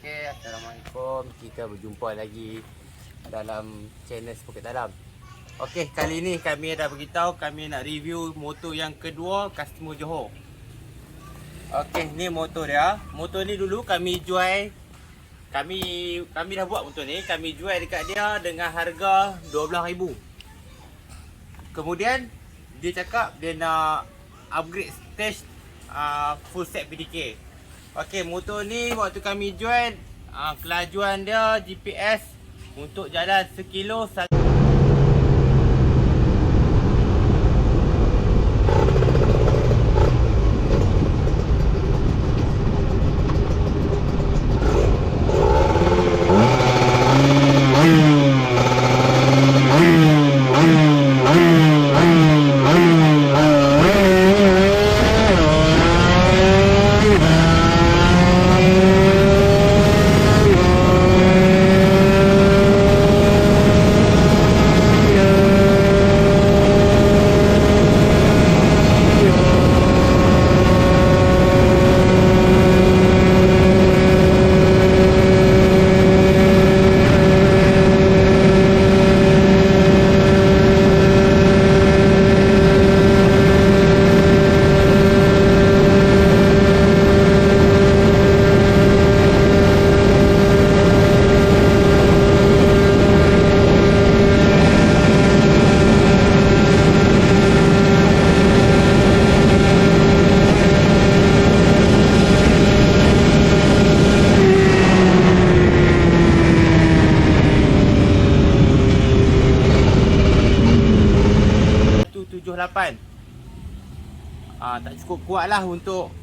Okey, Assalamualaikum. Kita berjumpa lagi dalam channel Sepukit Dalam. Okey, kali ni kami dah beritahu kami nak review motor yang kedua customer Johor. Okey, ni motor dia. Motor ni dulu kami jual, kami dah buat motor ni, kami jual dekat dia dengan harga 12,000. Kemudian dia cakap dia nak upgrade stage full set PDK. Okey, motor ni waktu kami jual, kelajuan dia GPS untuk jalan 1 kilo tak cukup kuat lah untuk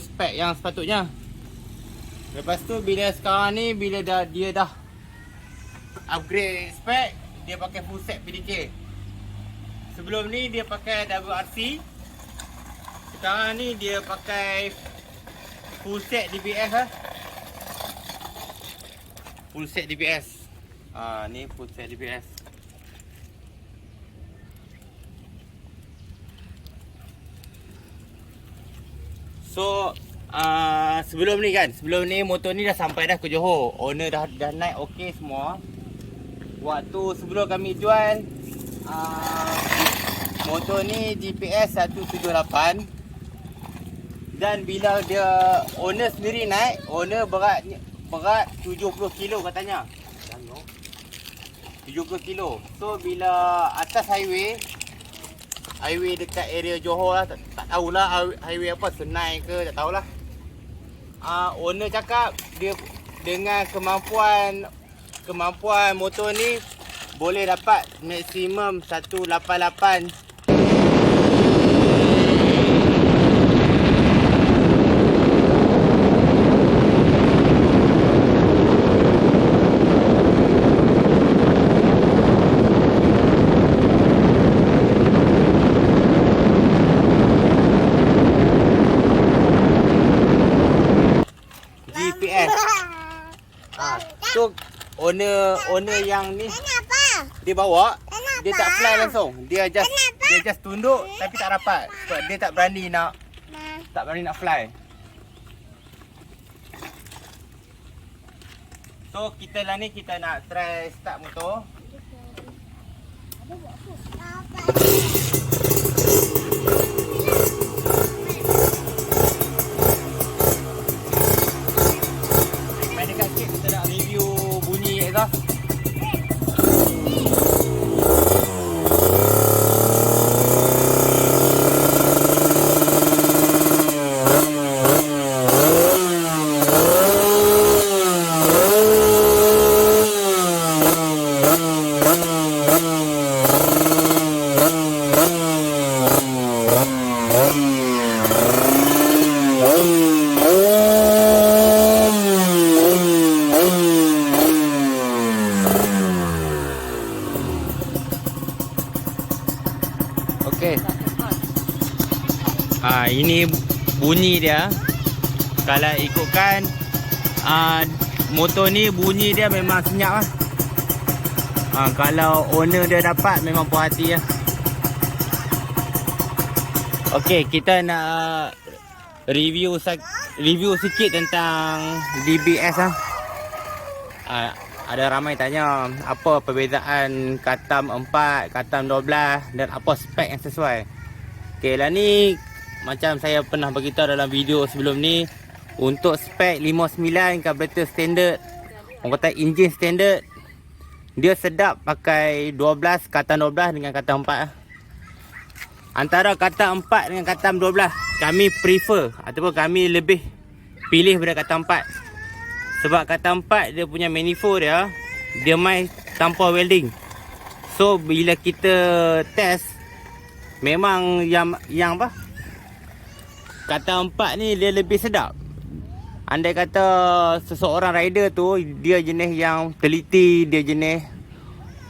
spek yang sepatutnya. Lepas tu bila sekarang ni, bila dia dah upgrade spek, dia pakai full set PDK. Sebelum ni dia pakai WRC, sekarang ni dia pakai full set DBS lah. Full set DBS. Ni full set DBS. So sebelum ni motor ni dah sampai dah ke Johor. Owner dah naik okey semua. Waktu sebelum kami jual, motor ni GPS 178. Dan bila dia owner sendiri naik, owner berat 70 kilo katanya. 70 kilo. So bila atas highway dekat area Johor lah, tak tahulah highway apa, Senai ke, tak tahulah. Owner cakap dia dengan kemampuan motor ni boleh dapat maksimum 188. GPS. So owner yang ni dia bawa, dia tak fly langsung. Dia just tunduk tapi tak rapat. Sebab dia tak berani nak fly. So kita lah ni kita nak try start motor. Kita nak review bunyi exhaust. Okey. Ini bunyi dia. Kalau ikutkan motor ni bunyi dia memang senyap lah. Kalau owner dia dapat memang puas hati lah. Okey, kita nak review sikit tentang DBS lah. ada ramai tanya apa perbezaan katam 4, katam 12 dan apa spek yang sesuai. Okey, lah ni macam saya pernah beritahu dalam video sebelum ni, untuk spek 59 carburetor standard, orang kata enjin standard, dia sedap pakai 12, katam 12 dengan katam 4. Antara katam 4 dengan katam 12, kami prefer ataupun kami lebih pilih pada katam 4. Sebab katam 4 dia punya manifold dia main tanpa welding. So bila kita test, memang yang apa, katam 4 ni dia lebih sedap. Andai kata seseorang rider tu dia jenis yang teliti, dia jenis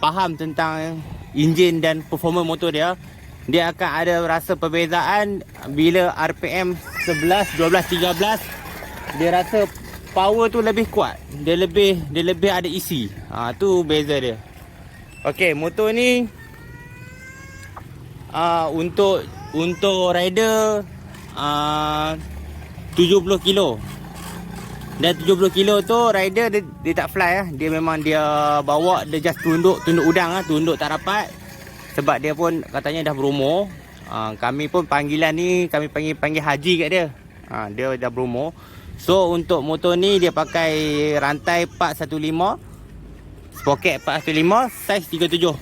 faham tentang enjin dan performa motor dia, dia akan ada rasa perbezaan bila RPM 11, 12, 13, dia rasa power tu lebih kuat. Dia lebih ada isi. Tu beza dia. Okey, motor ni untuk rider 70 kilo. Dan 70 kilo tu rider dia tak fly Dia memang dia bawa, dia just tunduk udang tunduk tak rapat. Sebab dia pun katanya dah berumur. Kami pun panggilan ni kami panggil haji kat dia. Dia dah berumur. So untuk motor ni dia pakai rantai 415, sprocket 415, saiz 37.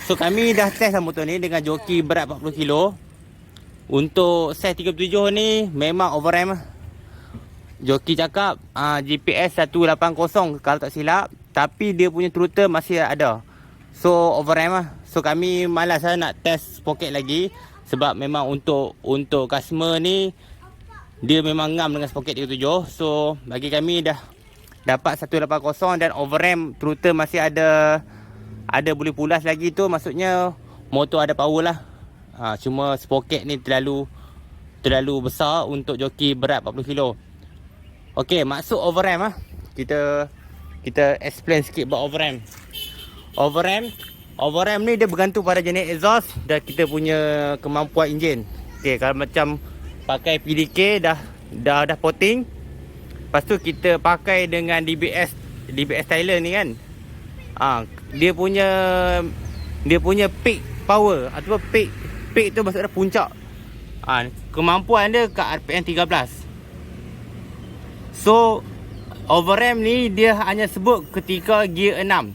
So kami dah test motor ni dengan joki berat 40 kilo. Untuk saiz 37 ni memang overram. Joki cakap GPS 180 kalau tak silap, tapi dia punya throttle masih ada. So overram So kami malas nak test sprocket lagi. Sebab memang untuk customer ni, dia memang ngam dengan sprocket 37. So bagi kami dah dapat 180 dan overram, throttle masih ada boleh pulas lagi tu, maksudnya motor ada power lah. Cuma sprocket ni terlalu besar untuk joki berat 40 kilo. Okey, maksud overram kita explain sikit about overram. Overram ni dia bergantung pada jenis exhaust dan kita punya kemampuan enjin. Okey, kalau macam pakai PDK dah potting, lepas tu kita pakai dengan DBS Tyler ni kan, dia punya peak power ataupun peak tu maksudnya puncak, kemampuan dia kat RPM 13. So overram ni dia hanya sebut ketika gear 6.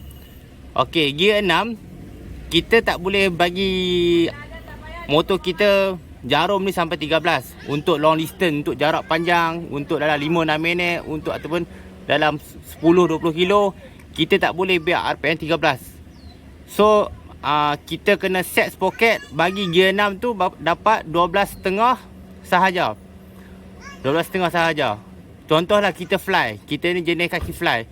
Okey, gear 6 kita tak boleh bagi motor kita jarum ni sampai 13 untuk long distance, untuk jarak panjang, untuk dalam 5-6 minit, untuk ataupun dalam 10-20 kilo, kita tak boleh biar RPM 13. So kita kena set sprocket bagi gear 6 tu dapat 12.5 sahaja. 12.5 sahaja. Contohlah kita fly, kita ni jenis kaki fly.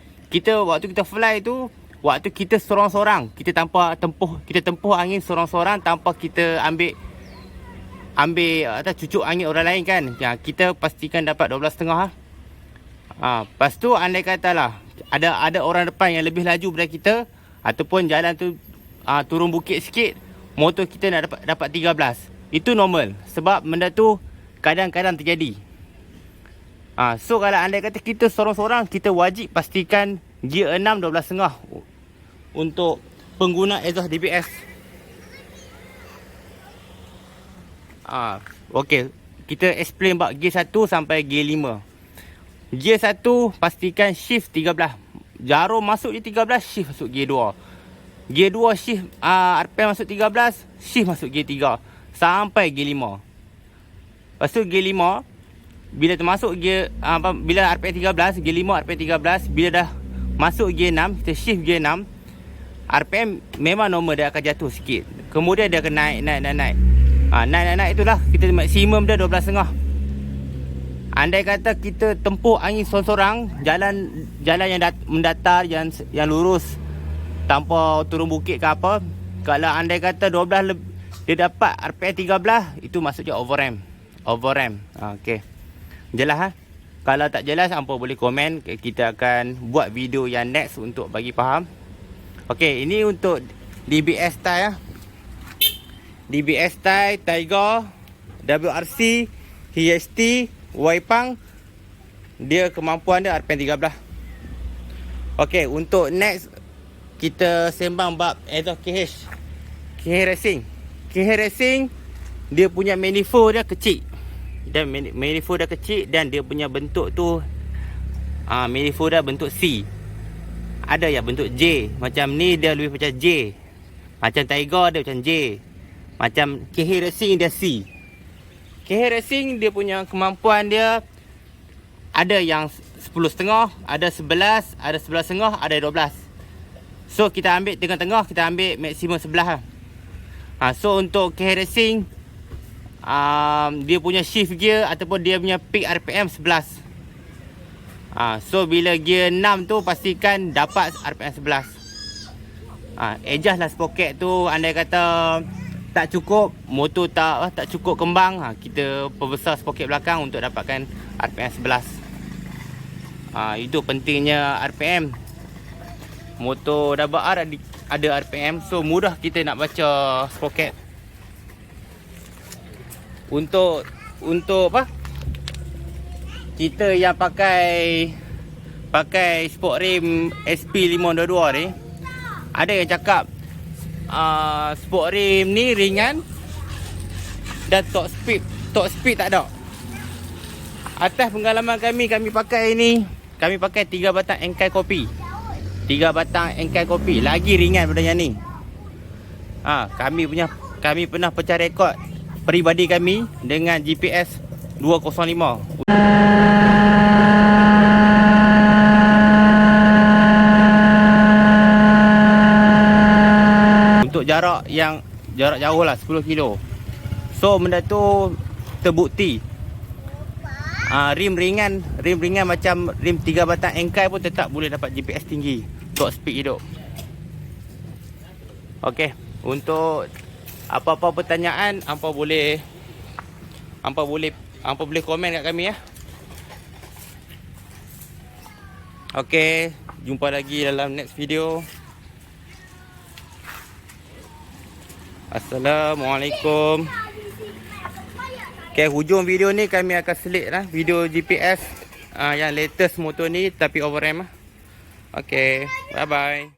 Waktu kita fly tu, waktu kita sorang-sorang, kita tempuh angin sorang-sorang tanpa kita ambil atau cucuk angin orang lain kan. Kita pastikan dapat 12.5. Lepas tu andai katalah ada orang depan yang lebih laju daripada kita, ataupun jalan tu turun bukit sikit, motor kita nak dapat 13. Itu normal, sebab benda tu kadang-kadang terjadi. So kalau andai kata kita sorang-sorang, kita wajib pastikan gear 6 12.5 untuk pengguna exhaust DBS. Okey, kita explain about gear 1 sampai gear 5. Gear 1 pastikan shift 13. Jarum masuk di 13, shift masuk gear 2. Gear 2 shift RPM masuk 13, shift masuk gear 3 sampai gear 5. Lepas tu gear 5 bila termasuk gear bila RPM 13, gear 5 RPM 13, bila dah masuk gear 6, kita shift gear 6, RPM memang normal dia akan jatuh sikit. Kemudian dia akan naik. Naik itulah kita maksimum dia 12.5. Andai kata kita tempuh angin sorang-sorang, jalan yang mendatar, yang lurus tanpa turun bukit ke apa, kalau andai kata 12 dia dapat RPM 13, itu maksudnya overram. Okey. Jelas Kalau tak jelas, hampa boleh komen. Kita akan buat video yang next untuk bagi faham. Okey, ini untuk DBS style DBS style, Tiger, WRC, HST, Waipang. Dia kemampuan dia RPM 13. Okey, untuk next kita sembang bab exhaust KH Racing. KH Racing dia punya manifold dia kecil. Dan manifold dia kecil dan dia punya bentuk tu manifold dia bentuk C. Ada yang bentuk J. Macam ni dia lebih macam J. Macam Tiger dia macam J. Macam KH Racing dia C. KH Racing dia punya kemampuan dia ada yang 10.5, ada 11, ada 11.5, ada 12. So kita ambil tengah-tengah, kita ambil maksimum 11 lah. So untuk KH Racing dia punya shift gear ataupun dia punya peak RPM 11. So bila gear 6 tu pastikan dapat RPM 11. Adjust lah sprocket tu. Andai kata tak cukup, motor tak cukup kembang, kita perbesar sprocket belakang untuk dapatkan RPM 11. Itu pentingnya RPM. Motor double R ada RPM, so mudah kita nak baca sprocket. Untuk apa? Kita yang pakai sport rim SP522 ni, ada yang cakap sport rim ni ringan dan top speed tak ada. Atas pengalaman kami pakai ni, kami pakai 3 batang Enkai Kopi. 3 batang Enkai Kopi lagi ringan daripada yang ni. Kami pernah pecah rekod peribadi kami dengan GPS 205. Untuk jarak jauh lah 10 kilo. So benda tu terbukti. Rim ringan macam rim 3 batang Enkai pun tetap boleh dapat GPS tinggi. Top speed hidup. Okey, untuk apa-apa pertanyaan hampa boleh komen kat kami ya. Okey, jumpa lagi dalam next video. Assalamualaikum. Okay, hujung video ni kami akan selit lah video GPS yang latest motor ni tapi over RAM lah. Okay, bye bye.